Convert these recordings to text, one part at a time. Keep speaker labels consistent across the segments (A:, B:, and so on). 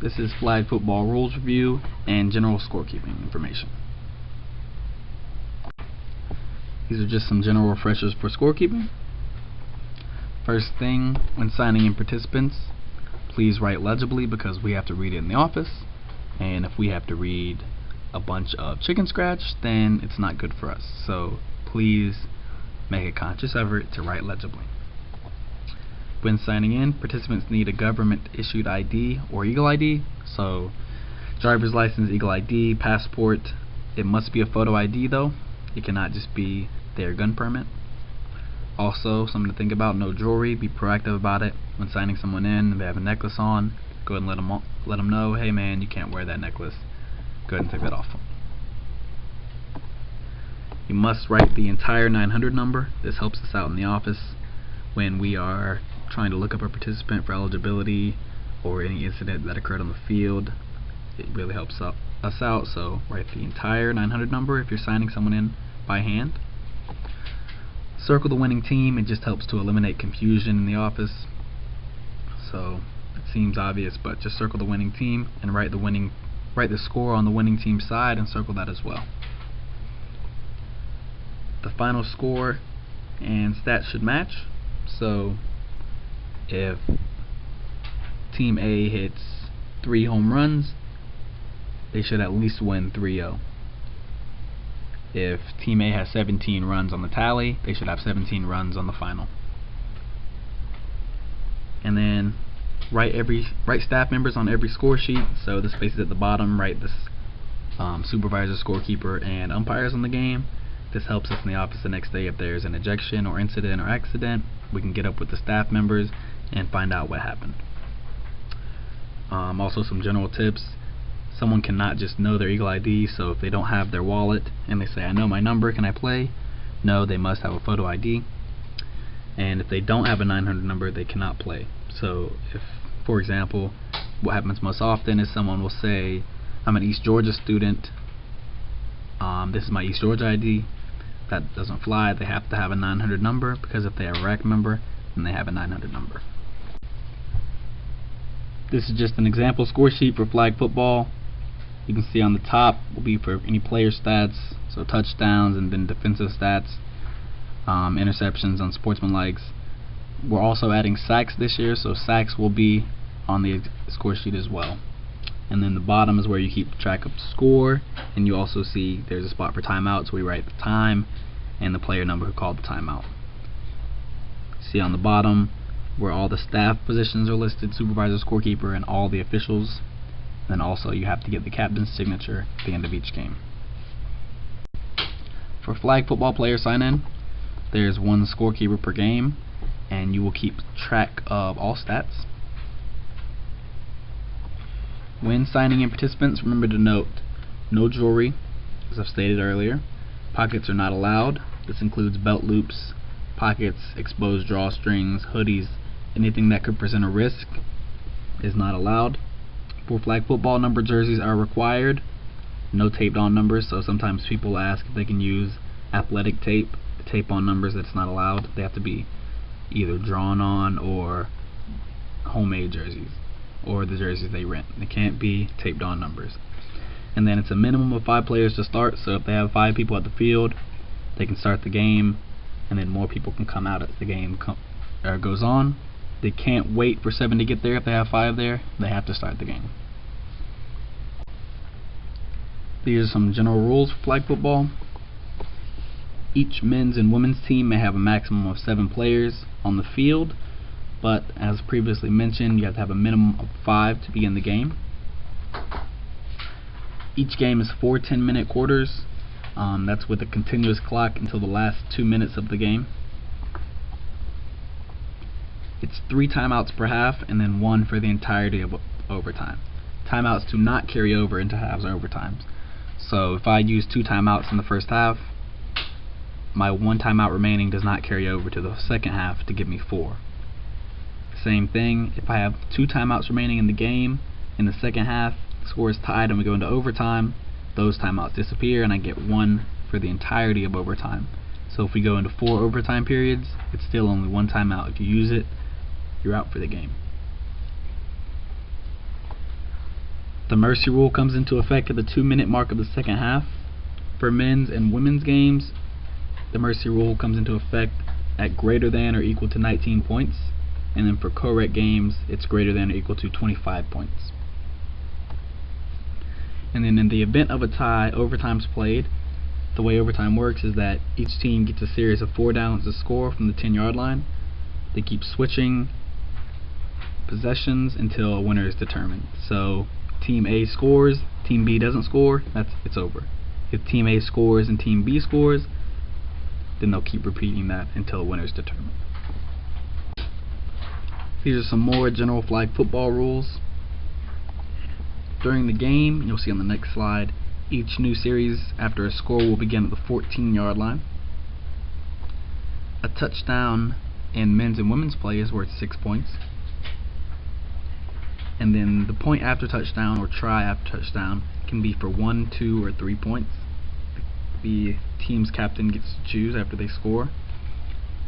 A: This is flag football rules review and general scorekeeping information. These are just some general refreshers for scorekeeping. First thing, when signing in participants, please write legibly because we have to read it in the office, and if we have to read a bunch of chicken scratch, then it's not good for us. So please make a conscious effort to write legibly. When signing in, participants need a government issued ID or Eagle ID, so driver's license, Eagle ID, passport. It must be a photo ID though, it cannot just be their gun permit. Also, something to think about, no jewelry, be proactive about it. When signing someone in, if they have a necklace on, go ahead and let them know, hey man, you can't wear that necklace, go ahead and take that off. You must write the entire 900 number. This helps us out in the office when we are trying to look up a participant for eligibility or any incident that occurred on the field. It really helps us out, so write the entire 900 number if you're signing someone in by hand. Circle the winning team. It just helps to eliminate confusion in the office. So it seems obvious, but just circle the winning team and write the score on the winning team side and circle that as well. The final score and stats should match. So if Team A hits 3 home runs, they should at least win 3-0. If Team A has 17 runs on the tally, they should have 17 runs on the final. And then write staff members on every score sheet. So the spaces at the bottom, write the supervisor, scorekeeper, and umpires on the game. This helps us in the office the next day if there's an ejection or incident or accident. We can get up with the staff members and find out what happened. Also some general tips. Someone cannot just know their Eagle ID, so if they don't have their wallet and they say, I know my number, can I play? No, they must have a photo ID. And if they don't have a 900 number, they cannot play. So if, for example, what happens most often is someone will say, I'm an East Georgia student, this is my East Georgia ID. That doesn't fly. They have to have a 900 number, because if they are a RAC member, then they have a 900 number. This is just an example score sheet for flag football. You can see on the top will be for any player stats, so touchdowns, and then defensive stats, interceptions, unsportsmanlikes. We're also adding sacks this year, so sacks will be on the score sheet as well. And then the bottom is where you keep track of the score, and you also see there's a spot for timeouts. We write the time and the player number who called the timeout. See on the bottom where all the staff positions are listed, supervisor, scorekeeper, and all the officials. Then also you have to get the captain's signature at the end of each game. For flag football player sign-in, there's one scorekeeper per game, and you will keep track of all stats. When signing in participants, remember to note no jewelry, as I've stated earlier. Pockets are not allowed. This includes belt loops, pockets, exposed drawstrings, hoodies. Anything that could present a risk is not allowed. For flag football, number jerseys are required. No taped on numbers, so sometimes people ask if they can use athletic tape to tape on numbers. That's not allowed. They have to be either drawn on or homemade jerseys, or the jerseys they rent. They can't be taped on numbers. And then it's a minimum of 5 players to start, so if they have 5 people at the field, they can start the game, and then more people can come out as the game goes on. They can't wait for 7 to get there. If they have 5 there, they have to start the game. These are some general rules for flag football. Each men's and women's team may have a maximum of 7 players on the field, but as previously mentioned, you have to have a minimum of 5 to be in the game. Each game is 4 10-minute quarters. That's with a continuous clock until the last 2 minutes of the game. It's 3 timeouts per half, and then 1 for the entirety of overtime. Timeouts do not carry over into halves or overtimes. So if I use 2 timeouts in the first half, my 1 timeout remaining does not carry over to the second half to give me 4. Same thing, if I have 2 timeouts remaining in the game, in the second half, the score is tied and we go into overtime, those timeouts disappear and I get 1 for the entirety of overtime. So if we go into 4 overtime periods, it's still only 1 timeout. If you use it, you're out for the game. The mercy rule comes into effect at the 2-minute mark of the second half. For men's and women's games, the mercy rule comes into effect at greater than or equal to 19 points. And then for co-rec games, it's greater than or equal to 25 points. And then in the event of a tie, overtime's played. The way overtime works is that each team gets a series of 4 downs to score from the 10-yard line. They keep switching possessions until a winner is determined. So Team A scores, Team B doesn't score, it's over. If Team A scores and Team B scores, then they'll keep repeating that until a winner is determined. These are some more general flag football rules. During the game, you'll see on the next slide, each new series after a score will begin at the 14-yard line. A touchdown in men's and women's play is worth 6 points. And then the point after touchdown or try after touchdown can be for 1, 2, or 3 points. The team's captain gets to choose after they score.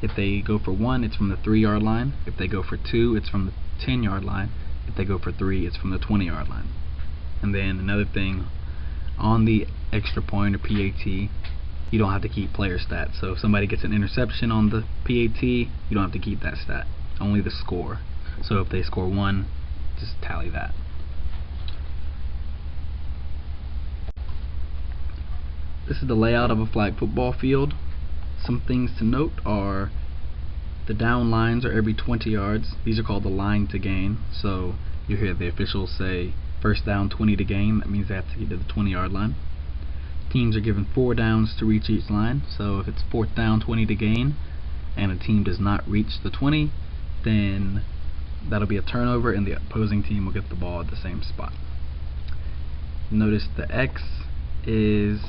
A: If they go for 1, it's from the 3-yard line. If they go for 2, it's from the 10-yard line. If they go for 3, it's from the 20-yard line. And then another thing, on the extra point or PAT, you don't have to keep player stats. So if somebody gets an interception on the PAT, you don't have to keep that stat, only the score. So if they score 1, just tally that. This is the layout of a flag football field. Some things to note are the down lines are every 20 yards. These are called the line to gain. So you hear the officials say first down 20 to gain. That means they have to get to the 20-yard line. Teams are given 4 downs to reach each line. So if it's 4th down 20 to gain and a team does not reach the 20, then that'll be a turnover and the opposing team will get the ball at the same spot. Notice the X is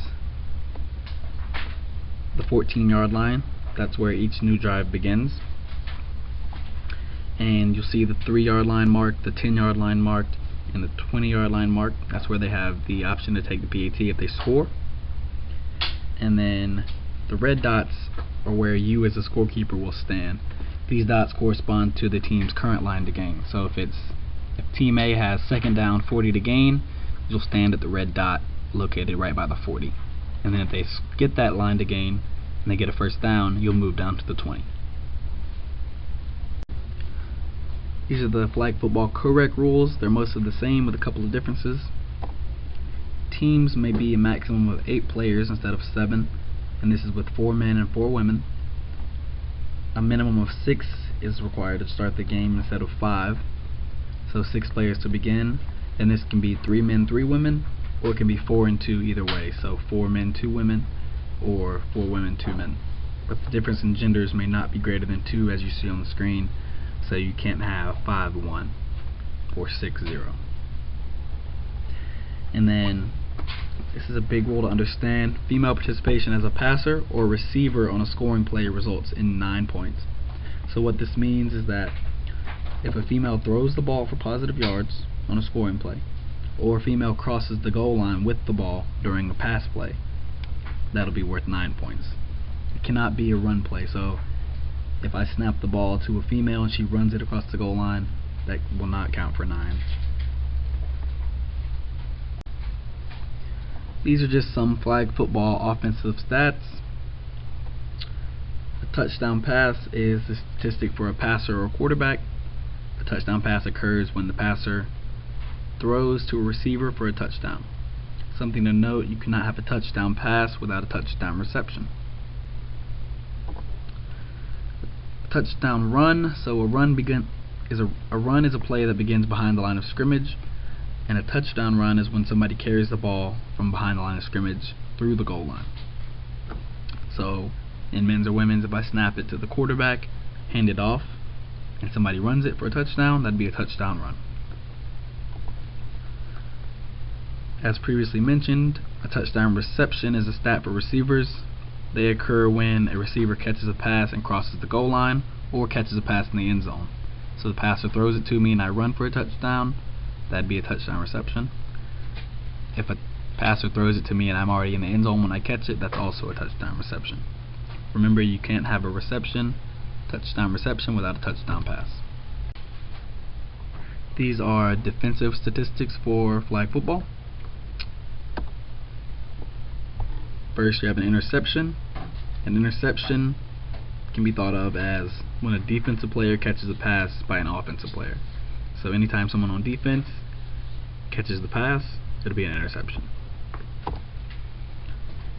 A: the 14-yard line. That's where each new drive begins. And you'll see the 3-yard line marked, the 10-yard line marked, and the 20-yard line marked. That's where they have the option to take the PAT if they score. And then the red dots are where you as a scorekeeper will stand. These dots correspond to the team's current line to gain. So if Team A has 2nd down 40 to gain, you'll stand at the red dot located right by the 40. And then if they get that line to gain and they get a 1st down, you'll move down to the 20. These are the flag football co-rec rules. They're mostly the same with a couple of differences. Teams may be a maximum of 8 players instead of 7, and this is with 4 men and 4 women. A minimum of 6 is required to start the game instead of 5. So 6 players to begin, and this can be 3 men, 3 women, or it can be 4 and 2 either way. So 4 men, 2 women, or 4 women, 2 men. But the difference in genders may not be greater than 2 as you see on the screen. So you can't have 5-1 or 6-0. And then this is a big rule to understand. Female participation as a passer or receiver on a scoring play results in 9 points. So what this means is that if a female throws the ball for positive yards on a scoring play, or a female crosses the goal line with the ball during a pass play, that'll be worth 9 points. It cannot be a run play. So if I snap the ball to a female and she runs it across the goal line, that will not count for 9. These are just some flag football offensive stats. A touchdown pass is the statistic for a passer or quarterback. A touchdown pass occurs when the passer throws to a receiver for a touchdown. Something to note, you cannot have a touchdown pass without a touchdown reception. Touchdown run. So a run is a play that begins behind the line of scrimmage, and a touchdown run is when somebody carries the ball from behind the line of scrimmage through the goal line. So in men's or women's, if I snap it to the quarterback, hand it off, and somebody runs it for a touchdown, that'd be a touchdown run. As previously mentioned, a touchdown reception is a stat for receivers. They occur when a receiver catches a pass and crosses the goal line, or catches a pass in the end zone. So the passer throws it to me and I run for a touchdown, that'd be a touchdown reception. If a passer throws it to me and I'm already in the end zone when I catch it, that's also a touchdown reception. Remember, you can't have a touchdown reception without a touchdown pass. These are defensive statistics for flag football. First, you have an interception. An interception can be thought of as when a defensive player catches a pass by an offensive player. So anytime someone on defense catches the pass, it'll be an interception.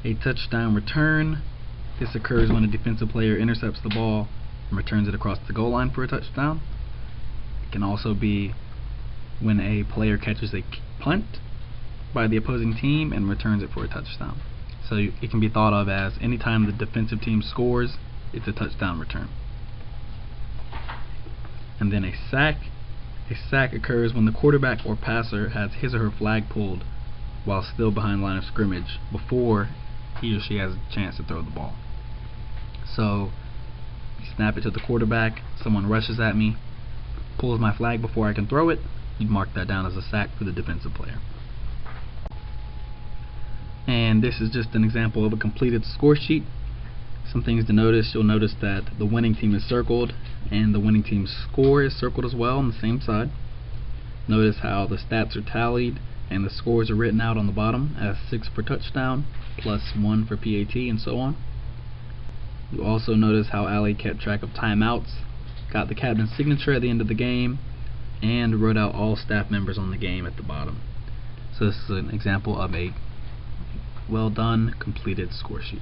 A: A touchdown return. This occurs when a defensive player intercepts the ball and returns it across the goal line for a touchdown. It can also be when a player catches a punt by the opposing team and returns it for a touchdown. So it can be thought of as anytime the defensive team scores, it's a touchdown return. And then a sack. A sack occurs when the quarterback or passer has his or her flag pulled while still behind the line of scrimmage before he or she has a chance to throw the ball. So you snap it to the quarterback, someone rushes at me, pulls my flag before I can throw it, you'd mark that down as a sack for the defensive player. And this is just an example of a completed score sheet. Some things to notice: you'll notice that the winning team is circled and the winning team's score is circled as well on the same side. Notice how the stats are tallied and the scores are written out on the bottom as 6 for touchdown, plus 1 for PAT, and so on. You'll also notice how Allie kept track of timeouts, got the captain's signature at the end of the game, and wrote out all staff members on the game at the bottom. So this is an example of a well done completed score sheet.